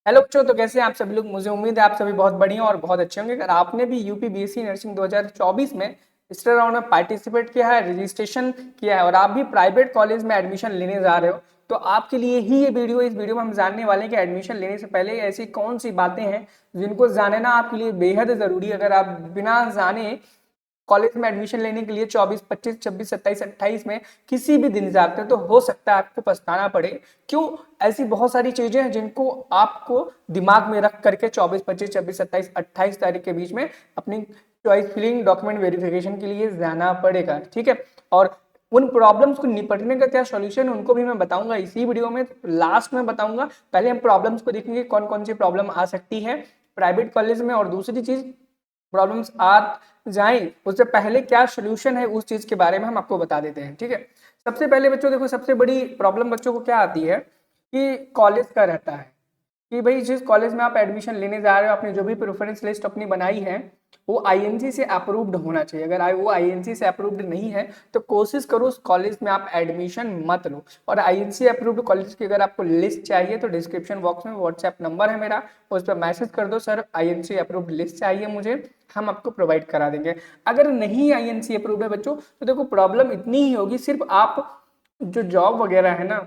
Hello बच्चों, तो कैसे हैं आप सभी लोग। मुझे उम्मीद है आप सभी बहुत बढ़िया और बहुत अच्छे होंगे। अगर आपने भी यूपी बीएससी नर्सिंग 2024 में इस राउंड में पार्टिसिपेट किया है, रजिस्ट्रेशन किया है और आप भी प्राइवेट कॉलेज में एडमिशन लेने जा रहे हो, तो आपके लिए ही ये वीडियो। इस वीडियो में हम जानने वाले हैं कि एडमिशन लेने से पहले ऐसी कौन सी बातें हैं जिनको जानना आपके लिए बेहद जरूरी है। अगर आप बिना जाने कॉलेज में एडमिशन लेने के लिए 24, 25, 26, 27, 28 में किसी भी दिन जाते हैं तो हो सकता है आपको पछताना पड़े। क्यों? ऐसी बहुत सारी चीजें हैं जिनको आपको दिमाग में रख करके 24, 25, 26, 27, 28 तारीख के बीच में अपनी चॉइस फिलिंग डॉक्यूमेंट वेरिफिकेशन के लिए जाना पड़ेगा। ठीक है। और उन प्रॉब्लम्स को निपटने का क्या सॉल्यूशन है उनको भी मैं बताऊंगा इसी वीडियो में, लास्ट में बताऊंगा। पहले हम प्रॉब्लम्स को देखेंगे, कौन कौन सी प्रॉब्लम आ सकती है प्राइवेट कॉलेज में, और दूसरी चीज प्रॉब्लम्स आ जाएं उससे पहले क्या सोल्यूशन है उस चीज के बारे में हम आपको बता देते हैं। ठीक है। सबसे पहले बच्चों देखो, सबसे बड़ी प्रॉब्लम बच्चों को क्या आती है कि कॉलेज का रहता है कि भाई जिस कॉलेज में आप एडमिशन लेने जा रहे हो, आपने जो भी प्रेफरेंस लिस्ट अपनी बनाई है वो आईएनसी से अप्रूव्ड होना चाहिए। अगर वो आईएनसी से अप्रूव्ड नहीं है तो कोशिश करो उस कॉलेज में आप एडमिशन मत लो। और आईएनसी अप्रूव्ड कॉलेज की अगर आपको लिस्ट चाहिए तो डिस्क्रिप्शन बॉक्स में व्हाट्सएप नंबर है मेरा, उस पर मैसेज कर दो, सर आईएनसी अप्रूव्ड लिस्ट चाहिए मुझे, हम आपको प्रोवाइड करा देंगे। अगर नहीं आईएनसी अप्रूव्ड है बच्चों, तो देखो प्रॉब्लम इतनी ही होगी, सिर्फ आप जो जॉब वगैरह है ना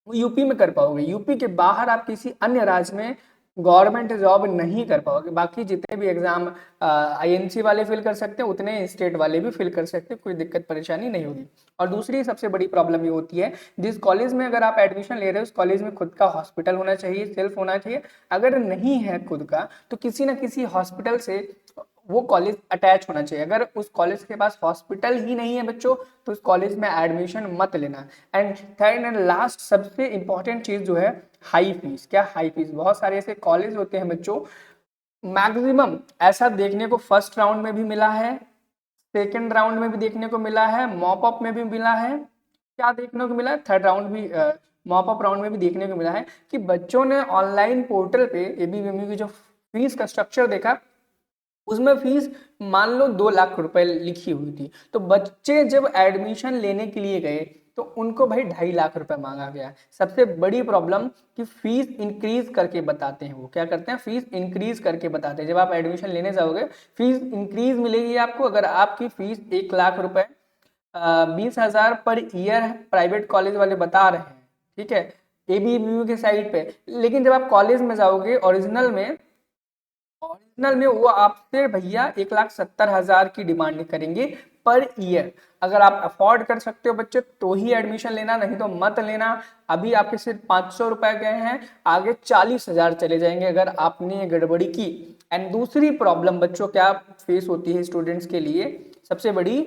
वो यूपी में कर पाओगे। यूपी के बाहर आप किसी अन्य राज्य में गवर्नमेंट जॉब नहीं कर पाओगे। बाकी जितने भी एग्जाम आईएनसी वाले फिल कर सकते हैं उतने स्टेट वाले भी फिल कर सकते हैं, कोई दिक्कत परेशानी नहीं होगी। और दूसरी सबसे बड़ी प्रॉब्लम ये होती है, जिस कॉलेज में अगर आप एडमिशन ले रहे हो उस कॉलेज में खुद का हॉस्पिटल होना चाहिए, सेल्फ होना चाहिए। अगर नहीं है खुद का तो किसी ना किसी हॉस्पिटल से वो कॉलेज अटैच होना चाहिए। अगर उस कॉलेज के पास हॉस्पिटल ही नहीं है बच्चों तो उस कॉलेज में एडमिशन मत लेना। एंड थर्ड एंड लास्ट सबसे इंपॉर्टेंट चीज जो है, हाई फीस। क्या हाई फीस? बहुत सारे ऐसे कॉलेज होते हैं बच्चों, मैक्सिमम ऐसा देखने को फर्स्ट राउंड में भी मिला है, सेकेंड राउंड में भी देखने को मिला है, मॉप अप में भी मिला है, क्या देखने को मिला है, थर्ड राउंड भी मॉप अप राउंड में भी देखने को मिला है कि बच्चों ने ऑनलाइन पोर्टल पे एबीवीएमयू की जो फीस का स्ट्रक्चर देखा उसमें फीस मान लो 2 लाख रुपए लिखी हुई थी। तो बच्चे जब एडमिशन लेने के लिए गए तो उनको भाई 2.5 लाख रुपए मांगा गया। सबसे बड़ी प्रॉब्लम कि फीस इंक्रीज करके बताते हैं। वो क्या करते हैं? फीस इंक्रीज करके बताते हैं। जब आप एडमिशन लेने जाओगे फीस इंक्रीज मिलेगी आपको। अगर आपकी फीस 1 लाख रुपए 20,000 पर ईयर प्राइवेट कॉलेज वाले बता रहे हैं, ठीक है, एबीवीयू के साइट पे, लेकिन जब आप कॉलेज में जाओगे ओरिजिनल में वो आपसे भैया 1,70,000 की डिमांड करेंगे पर ईयर। अगर आप अफोर्ड कर सकते हो बच्चे तो ही एडमिशन लेना, नहीं तो मत लेना। अभी आपके सिर्फ 500 रुपए गए हैं, आगे 40,000 चले जाएंगे अगर आपने ये गड़बड़ी की। एंड दूसरी प्रॉब्लम बच्चों क्या फेस होती है स्टूडेंट्स के लिए, सबसे बड़ी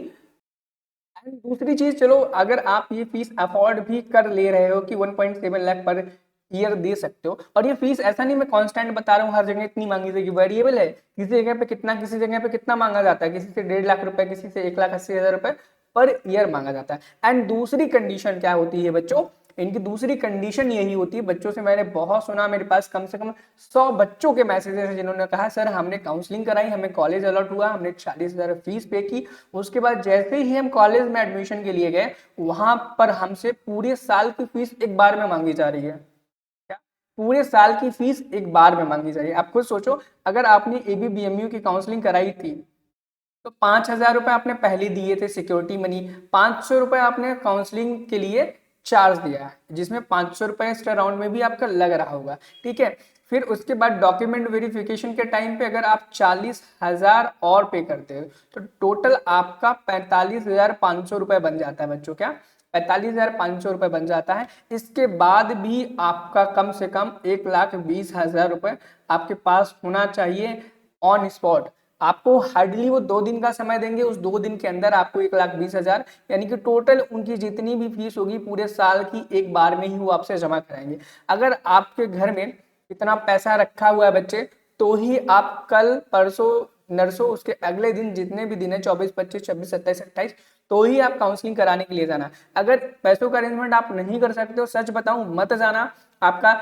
दूसरी चीज, चलो अगर आप ये फीस अफोर्ड भी कर ले रहे हो कि 1.7 लाख पर ईयर दे सकते हो, और ये फीस ऐसा नहीं मैं कांस्टेंट बता रहा हूँ हर जगह इतनी मांगी जाएगी, वेरिएबल है। किसी जगह पे कितना, किसी जगह पे कितना मांगा जाता है, किसी से 1.5 लाख रुपए, किसी से 1,80,000 रुपए पर ईयर मांगा जाता है। एंड दूसरी कंडीशन क्या होती है बच्चों, इनकी दूसरी कंडीशन यही होती है, बच्चों से मैंने बहुत सुना, मेरे पास कम से कम 100 बच्चों के मैसेजेस हैं जिन्होंने कहा सर हमने काउंसलिंग कराई, हमें कॉलेज अलॉट हुआ, हमने 40,000 फीस पे की, उसके बाद जैसे ही हम कॉलेज में एडमिशन के लिए गए वहां पर हमसे पूरे साल की फीस एक बार में मांगी जा रही है। क्या? पूरे साल की फीस एक बार में मांगी जा रही है। आप खुद सोचो, अगर आपने एबीबीएमयू की काउंसलिंग कराई थी तो 5,000 रुपए आपने पहले दिए थे सिक्योरिटी मनी, 500 रुपए आपने काउंसलिंग के लिए चार्ज दिया है, जिसमें 500 रुपए एक्स्ट्रा राउंड में भी आपका लग रहा होगा। ठीक है। फिर उसके बाद डॉक्यूमेंट वेरिफिकेशन के टाइम पे अगर आप 40,000 और पे करते हो तो टोटल आपका 45,500 रुपए बन जाता है बच्चों। क्या? 45,500 रुपए बन जाता है। इसके बाद भी आपका कम से कम 1,20,000 रुपए आपके पास होना चाहिए ऑन स्पॉट। आपको हार्डली वो 2 दिन का समय देंगे, उस 2 दिन के अंदर आपको 1,20,000 यानी कि टोटल उनकी जितनी भी फीस होगी पूरे साल की एक बार में ही वो आपसे जमा कराएंगे। अगर आपके घर में इतना पैसा रखा हुआ है बच्चे, तो ही आप कल परसों नरसों उसके अगले दिन जितने भी दिन है 24, 25, 26, 27, 28, तो ही आप काउंसलिंग कराने के लिए जाना। अगर पैसों का अरेंजमेंट आप नहीं कर सकते हो, सच बताऊं मत जाना। आपका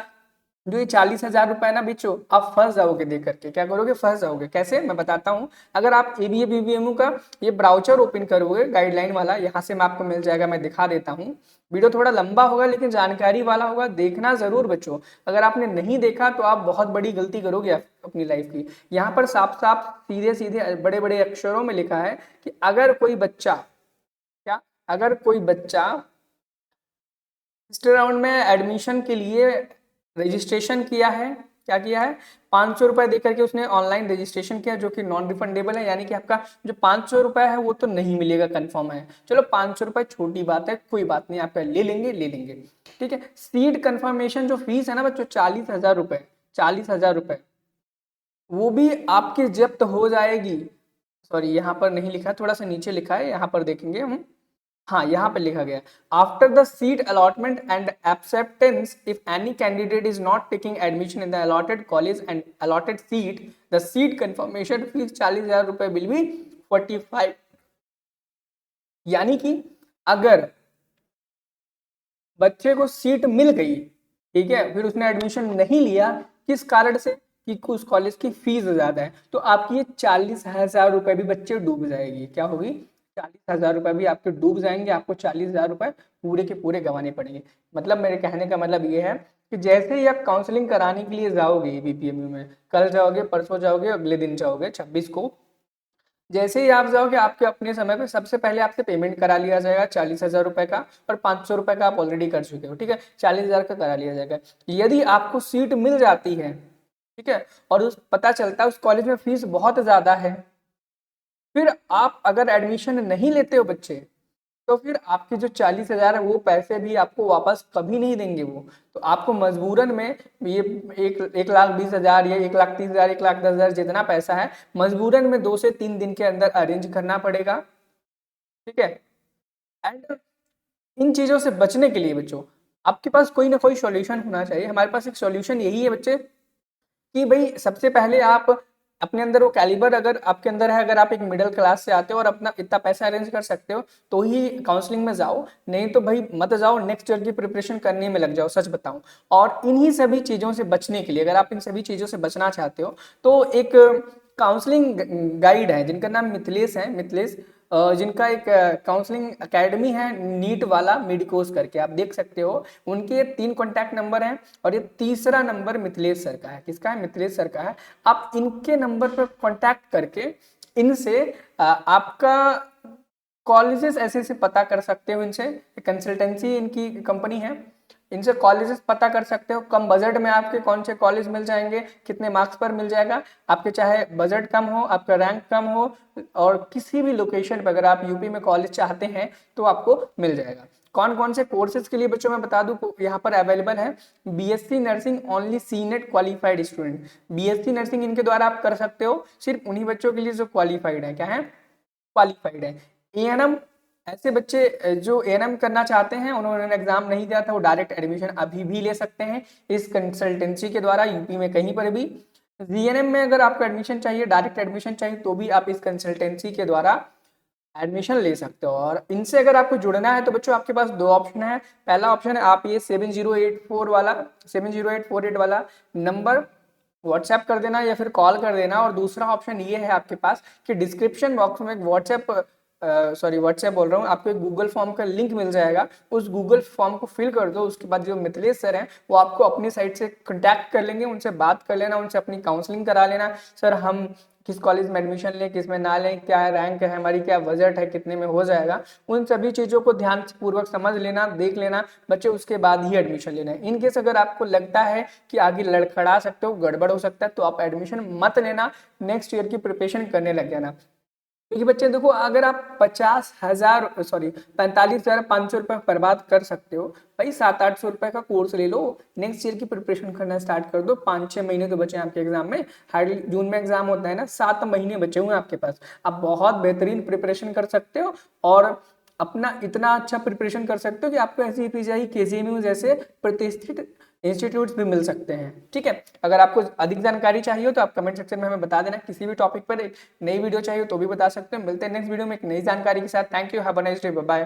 जो ये 40,000 रुपए ना बच्चों, आप फंस जाओगे देख करके। क्या करोगे? फंस जाओगे। कैसे? मैं बताता हूँ। अगर आप एबीए बीबीएमयू का ये ब्राउचर ओपन करोगे गाइडलाइन वाला, यहाँ से मैं आपको मिल जाएगा, मैं दिखा देता हूँ। वीडियो थोड़ा लंबा होगा लेकिन जानकारी वाला होगा, देखना जरूर बच्चों। अगर आपने नहीं देखा तो आप बहुत बड़ी गलती करोगे अपनी लाइफ की। यहाँ पर साफ साफ सीधे सीधे बड़े बड़े अक्षरों में लिखा है कि अगर कोई बच्चा, क्या, अगर कोई बच्चा तीसरे राउंड में एडमिशन के लिए रजिस्ट्रेशन किया है, क्या किया है, 500 रुपए देकर के उसने ऑनलाइन रजिस्ट्रेशन किया, जो कि नॉन रिफंडेबल है, यानी कि आपका जो 500 रुपए है वो तो नहीं मिलेगा, कंफर्म है। चलो 500 रुपए छोटी बात है, कोई बात नहीं, आपका ले लेंगे, ले लेंगे, ठीक है। सीट कंफर्मेशन जो फीस है ना बच्चों, 40,000 रुपए, 40,000 रुपए, वो भी आपकी जब्त हो जाएगी। सॉरी, यहाँ पर नहीं लिखा है, थोड़ा सा नीचे लिखा है, यहाँ पर देखेंगे हम। हाँ, यहाँ पे लिखा गया, after the seat allotment and acceptance if any candidate is not taking admission in the allotted college and allotted seat, the seat confirmation fees 40,000 रुपए विल बी 45। यानी कि अगर बच्चे को सीट मिल गई, ठीक है, फिर उसने एडमिशन नहीं लिया, किस कारण से, कि उस कॉलेज की फीस ज्यादा है, तो आपकी ये 40,000 रुपए भी बच्चे डूब जाएगी। क्या होगी? 40,000 रुपए भी आपके डूब जाएंगे, आपको 40,000 रुपए पूरे के पूरे गंवाने पड़ेंगे। मतलब मेरे कहने का मतलब ये है कि जैसे ही आप काउंसलिंग कराने के लिए जाओगे बीपीएमयू में, कल जाओगे, परसों जाओगे, अगले दिन जाओगे 26 को, जैसे ही आप जाओगे आपके अपने समय पे सबसे पहले आपसे पेमेंट करा लिया जाएगा 40,000 रुपए का, और 500 रुपए का आप ऑलरेडी कर चुके हो, ठीक है, 40,000 का करा लिया जाएगा। यदि आपको सीट मिल जाती है, ठीक है, और उस पता चलता है उस कॉलेज में फीस बहुत ज्यादा है, फिर आप अगर एडमिशन नहीं लेते हो बच्चे, तो फिर आपके जो 40,000 है वो पैसे भी आपको वापस कभी नहीं देंगे वो। तो आपको मजबूरन में ये 1,20,000 या 1,30,000, 1,10,000 जितना पैसा है, मजबूरन में 2 से 3 दिन के अंदर अरेंज करना पड़ेगा, ठीक है। एंड इन चीजों से बचने के लिए बच्चों, आपके पास कोई ना कोई सॉल्यूशन होना चाहिए। हमारे पास एक सॉल्यूशन यही है बच्चे, कि भाई सबसे पहले आप अपने अंदर वो कैलिबर अगर आपके अंदर है, अगर आप एक मिडिल क्लास से आते हो और अपना इतना पैसा अरेंज कर सकते हो, तो ही काउंसलिंग में जाओ, नहीं तो भाई मत जाओ, नेक्स्ट ईयर की प्रिपरेशन करने में लग जाओ, सच बताऊं। और इन्हीं सभी चीजों से बचने के लिए, अगर आप इन सभी चीजों से बचना चाहते हो, तो एक काउंसलिंग गाइड है जिनका नाम मिथिलेश है, मिथिलेश, जिनका एक काउंसलिंग एकेडमी है नीट वाला, मेडिकोस करके, आप देख सकते हो। उनके 3 कॉन्टैक्ट नंबर हैं, और ये तीसरा नंबर मिथिलेश सर का है। किसका है? मिथिलेश सर का है। आप इनके नंबर पर कॉन्टैक्ट करके इनसे आपका कॉलेजेस ऐसे ऐसे पता कर सकते हो। इनसे कंसल्टेंसी इनकी कंपनी है, इनसे कॉलेजेस पता कर सकते हो, कम बजट में आपके कौन से कॉलेज मिल जाएंगे, कितने मार्क्स पर मिल जाएगा, आपके चाहे बजट कम हो, आपका रैंक कम हो, और किसी भी लोकेशन पर अगर आप यूपी में कॉलेज चाहते हैं तो आपको मिल जाएगा। कौन कौन से कोर्सेज के लिए बच्चों मैं बता दूं यहाँ पर अवेलेबल है। BSc nursing only senate qualified student, BSc nursing इनके द्वारा आप कर सकते हो, सिर्फ उन्हीं बच्चों के लिए जो क्वालिफाइड है। क्या है? क्वालिफाइड है। एएनएम, ऐसे बच्चे जो एएनएम करना चाहते हैं, उन्होंने एग्जाम नहीं दिया था, वो डायरेक्ट एडमिशन अभी भी ले सकते हैं इस कंसल्टेंसी के द्वारा, यूपी में कहीं पर भी। जीएनएम में अगर आपको एडमिशन चाहिए, डायरेक्ट एडमिशन चाहिए, तो भी आप इस कंसल्टेंसी के द्वारा एडमिशन ले सकते हो। और इनसे अगर आपको जुड़ना है तो बच्चों आपके पास 2 ऑप्शन है। पहला ऑप्शन है, आप ये 7084 वाला, 70848 वाला नंबर व्हाट्सएप कर देना या फिर कॉल कर देना। और दूसरा ऑप्शन ये है आपके पास कि डिस्क्रिप्शन बॉक्स में एक व्हाट्सएप बोल रहा हूँ, आपको एक गूगल फॉर्म का लिंक मिल जाएगा, उस गूगल फॉर्म को फिल कर दो। उसके बाद जो मिथिलेश सर हैं वो आपको अपनी साइड से कांटेक्ट कर लेंगे, उनसे बात कर लेना, उनसे अपनी काउंसलिंग करा लेना। सर हम किस कॉलेज में एडमिशन लें, किस में ना लें, क्या रैंक है हमारी, क्या बजट है, कितने में हो जाएगा, उन सभी चीज़ों को ध्यान पूर्वक समझ लेना, देख लेना बच्चे, उसके बाद ही एडमिशन लेना है। इन केस अगर आपको लगता है कि आगे लड़खड़ा सकते हो, गड़बड़ हो सकता है, तो आप एडमिशन मत लेना, नेक्स्ट ईयर की प्रिपरेशन करने लग जाना। क्योंकि बच्चे देखो, अगर आप 45,500 रुपए बर्बाद कर सकते हो, भाई 700-800 रुपए का कोर्स ले लो, नेक्स्ट ईयर की प्रिपरेशन करना स्टार्ट कर दो। 5-6 महीने तो बचे हैं आपके एग्जाम में, हार्डली जून में एग्जाम होता है ना, 7 महीने बचे हुए हैं आपके पास। आप बहुत बेहतरीन प्रिपरेशन कर सकते हो, और अपना इतना अच्छा प्रिपरेशन कर सकते हो कि आपको ऐसी पीजीआई केजीएमयू जैसे प्रतिष्ठित इंस्टीट्यूट्स भी मिल सकते हैं, ठीक है। अगर आपको अधिक जानकारी चाहिए हो तो आप कमेंट सेक्शन में हमें बता देना। किसी भी टॉपिक पर एक नई वीडियो चाहिए तो भी बता सकते हो। मिलते हैं नेक्स्ट वीडियो में एक नई जानकारी के साथ। Thank you, have a nice day, bye bye.